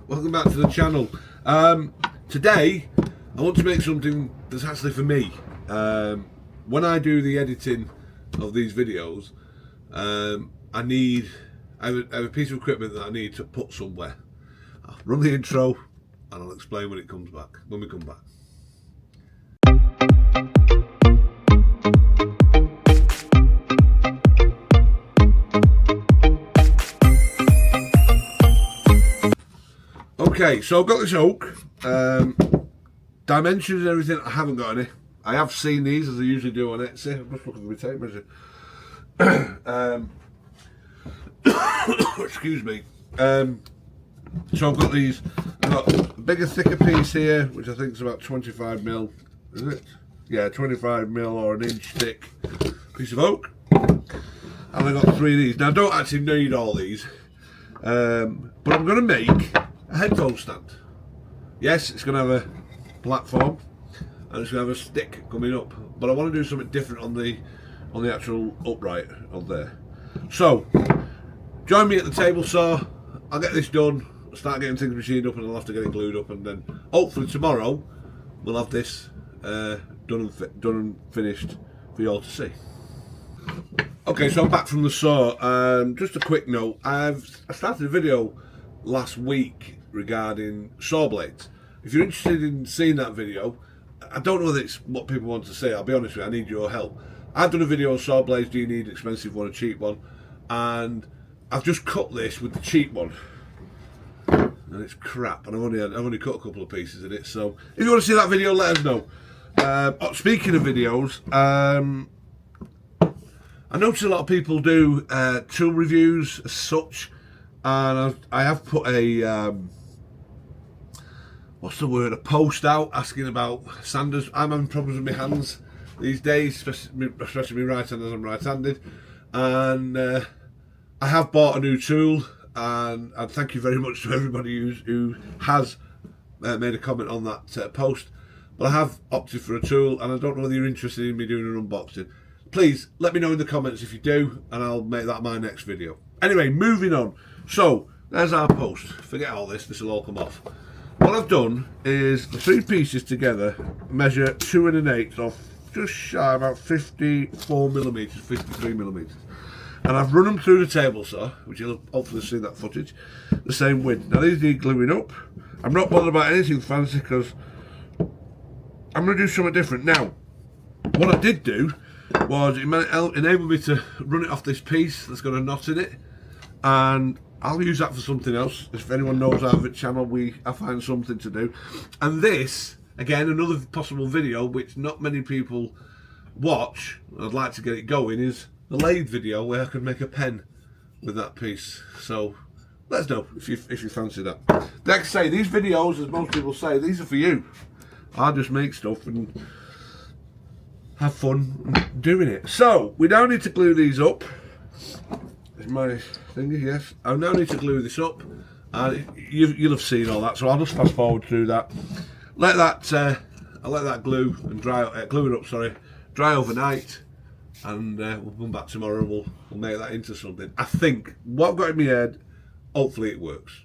welcome back to the channel. Today I want to make something that's actually for me. When I do the editing of these videos, I have a piece of equipment that I need to put somewhere. I'll run the intro and I'll explain when we come back. Okay, so I've got this oak. Dimensions and everything, I haven't got any. I have seen these as I usually do on Etsy. I'm just looking at my tape measure. Excuse me. So I've got these. I've got a bigger, thicker piece here, which I think is about 25mm. Is it? Yeah, 25mm or an inch thick piece of oak. And I've got 3 of these. Now I don't actually need all these, but I'm going to make a headphone stand. Yes, it's going to have a platform and it's going to have a stick coming up, but I want to do something different on the actual upright on there. So join me at the table saw. I'll get this done, start getting things machined up, and I'll have to get it glued up, and then hopefully tomorrow we'll have this done and finished for you all to see. Okay, so I'm back from the saw. Just a quick note, I started a video last week regarding saw blades. If you're interested in seeing that video, I don't know whether it's what people want to say. I'll be honest with you, I need your help. I've done a video on saw blades. Do you need an expensive one, a cheap one? And I've just cut this with the cheap one, and it's crap. And I've only cut a couple of pieces in it. So if you want to see that video, let us know. Speaking of videos, I notice a lot of people do tool reviews as such, and I have put a a post out asking about sanders. I'm having problems with my hands these days, especially my right hand, as I'm right-handed, and I have bought a new tool, and thank you very much to everybody who has made a comment on that post. But I have opted for a tool, and I don't know whether you're interested in me doing an unboxing. Please let me know in the comments if you do, and I'll make that my next video. Anyway, moving on. So there's our post. Forget all this will all come off. What I've done is the 3 pieces together measure 2 1/8 off just shy about 54mm, 53mm. And I've run them through the table saw, which you'll hopefully see that footage, the same width. Now these need gluing up. I'm not bothered about anything fancy because I'm going to do something different. Now, what I did do was it enabled me to run it off this piece that's got a knot in it, and I'll use that for something else. If anyone knows our channel, I find something to do. And this, again, another possible video which not many people watch, I'd like to get it going, is the lathe video where I could make a pen with that piece. So let us know if you fancy that. Like I say, these videos, as most people say, these are for you. I just make stuff and have fun doing it. So we now need to glue these up. Is my thingy? Yes. I now need to glue this up, and you'll have seen all that. So I'll just fast forward through that. I'll let that glue and glue it up. Sorry, dry overnight, and we'll come back tomorrow and we'll make that into something. I think what I've got in my head, hopefully it works.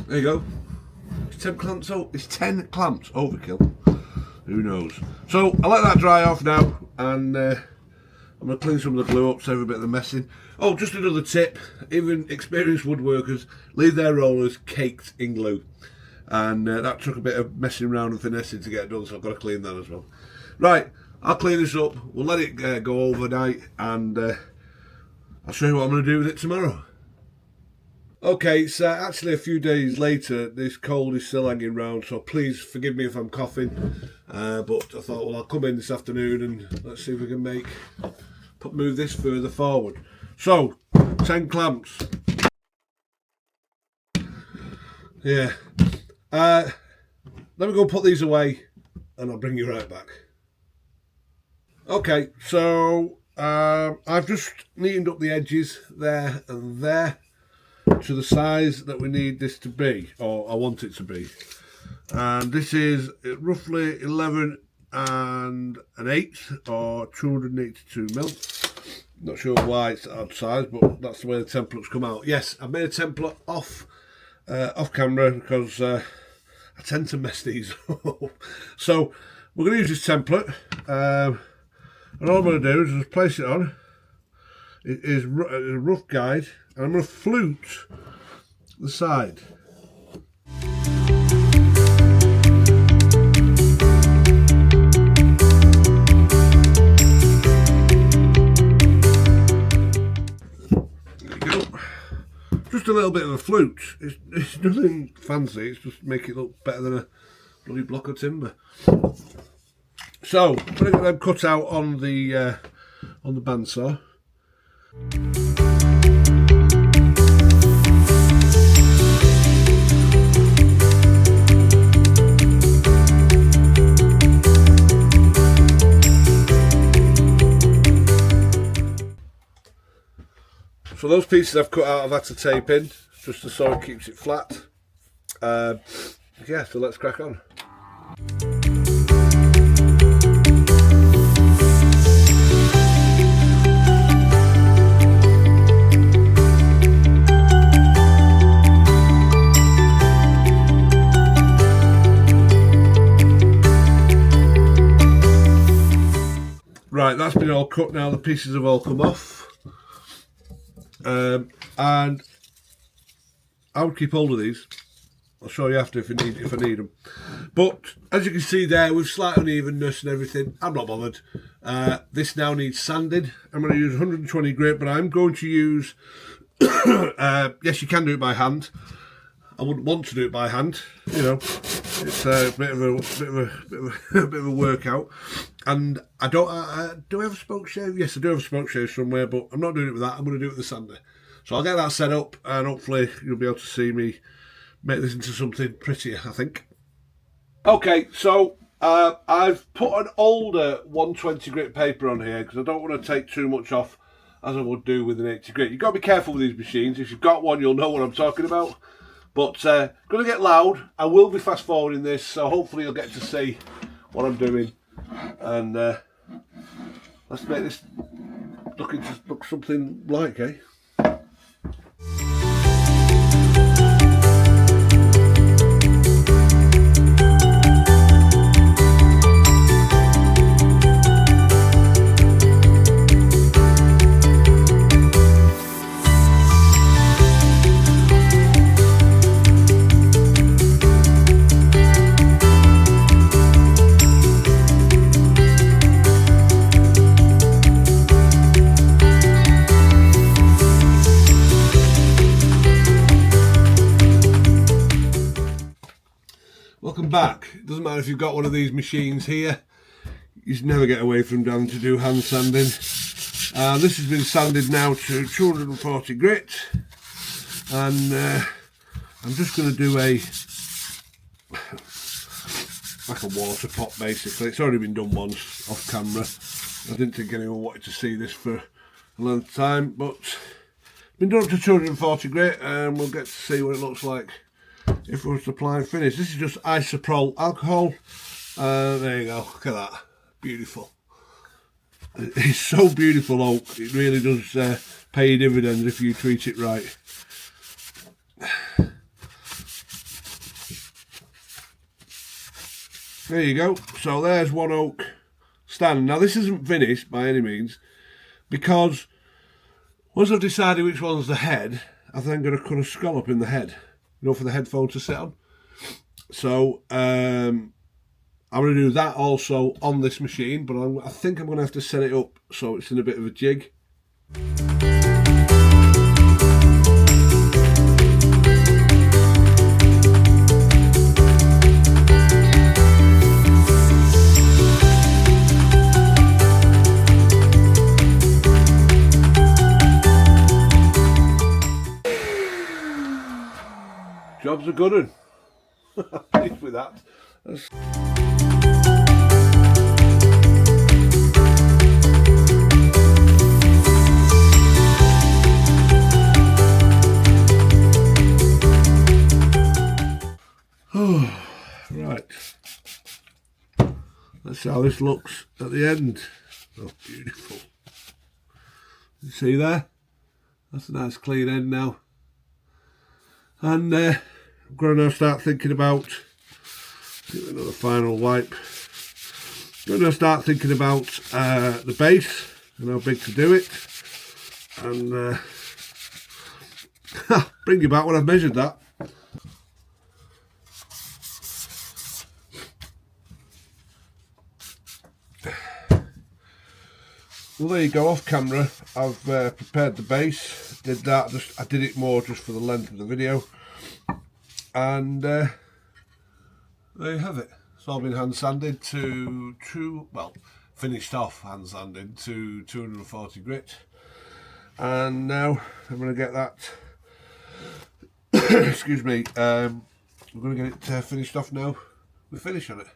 There you go. It's 10 clamps. It's 10 clamps overkill. Who knows? So I'll let that dry off now, and I'm going to clean some of the glue up, save a bit of the messing. Oh, just another tip: even experienced woodworkers leave their rollers caked in glue, and that took a bit of messing around and finessing to get done. So I've got to clean that as well. Right, I'll clean this up. We'll let it go overnight, and I'll show you what I'm going to do with it tomorrow. Okay, it's actually a few days later. This cold is still hanging around, so please forgive me if I'm coughing. But I thought, well, I'll come in this afternoon and let's see if we can move this further forward. So, 10 clamps. Yeah. Let me go put these away and I'll bring you right back. Okay, so I've just neatened up the edges there and there to the size that we need this to be, or I want it to be. And this is roughly 11 and an eighth, or 282 mil. Not sure why it's that size, but that's the way the templates come out. Yes, I made a template off camera because I tend to mess these up. So we're going to use this template, and all I'm going to do is just place it on. It is a rough guide, and I'm going to flute the side. Just a little bit of a flute. It's nothing fancy, it's just make it look better than a bloody block of timber. So, I'm going to get them cut out on the bandsaw. So those pieces I've cut out, I've had to tape in, just so it keeps it flat. Yeah, so let's crack on. Right, that's been all cut now, the pieces have all come off. And I would keep hold of these. I'll show you after if I need them. But as you can see there, with slight unevenness and everything, I'm not bothered. This now needs sanding. I'm going to use 120 grit, but I'm going to use. Yes, you can do it by hand. I wouldn't want to do it by hand. You know, it's a bit of a workout. And I don't. Do I have a spoke shave? Yes, I do have a spoke shave somewhere, but I'm not doing it with that. I'm going to do it with the sander. So I'll get that set up, and hopefully you'll be able to see me make this into something prettier, I think. Okay, so I've put an older 120 grit paper on here because I don't want to take too much off as I would do with an 80 grit. You've got to be careful with these machines. If you've got one, you'll know what I'm talking about. But going to get loud. I will be fast forwarding this, so hopefully you'll get to see what I'm doing. And let's make this look something like, eh? Welcome back. It doesn't matter if you've got one of these machines here, you should never get away from having to do hand sanding. This has been sanded now to 240 grit, and I'm just going to do like a water pot basically. It's already been done once off camera. I didn't think anyone wanted to see this for a long time, but it's been done up to 240 grit, and we'll get to see what it looks like if we were to apply and finish. This is just isopropyl alcohol. There you go, look at that, beautiful. It's so beautiful, oak. It really does pay dividends if you treat it right. There you go. So there's one oak stand. Now this isn't finished by any means, because once I've decided which one's the head, I'm then going to cut a scallop in the head, you know, for the headphone to sit on. So I'm going to do that also on this machine, but I think I'm going to have to set it up so it's in a bit of a jig. Job's a good one. Pleased with that. Let's see how this looks at the end. Oh, beautiful. You see there? That's a nice clean end now. And I'm going to now start thinking about, give it another final wipe. I'm going to start thinking about the base and how big to do it. And bring you back when I've measured that. Well, there you go, off camera. I've prepared the base. Did that, I did it more just for the length of the video. And there you have it. It's all been hand sanded to finished off hand sanded to 240 grit. And now I'm going to get that, excuse me, I'm going to get it finished off now with finish on it.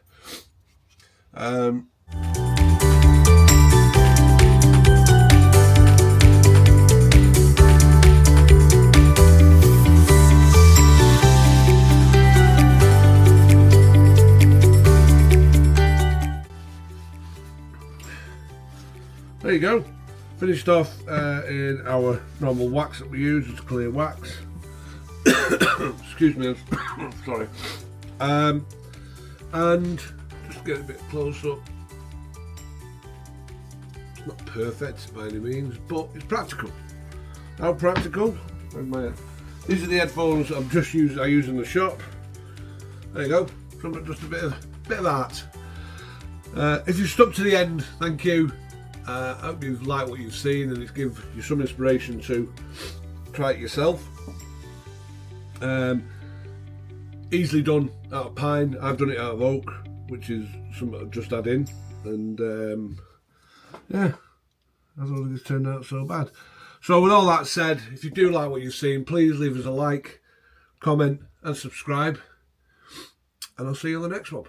There you go, finished off in our normal wax that we use, it's clear wax. Excuse me, I'm sorry. And just get a bit close up. It's not perfect by any means, but it's practical. How practical? These are the headphones I use in the shop. There you go, just a bit of art. If you stuck to the end, thank you. I hope you've liked what you've seen and it's given you some inspiration to try it yourself. Easily done out of pine. I've done it out of oak, which is something I've just add in, and yeah, I don't think it's turned out so bad. So with all that said, if you do like what you've seen, please leave us a like, comment and subscribe, and I'll see you on the next one.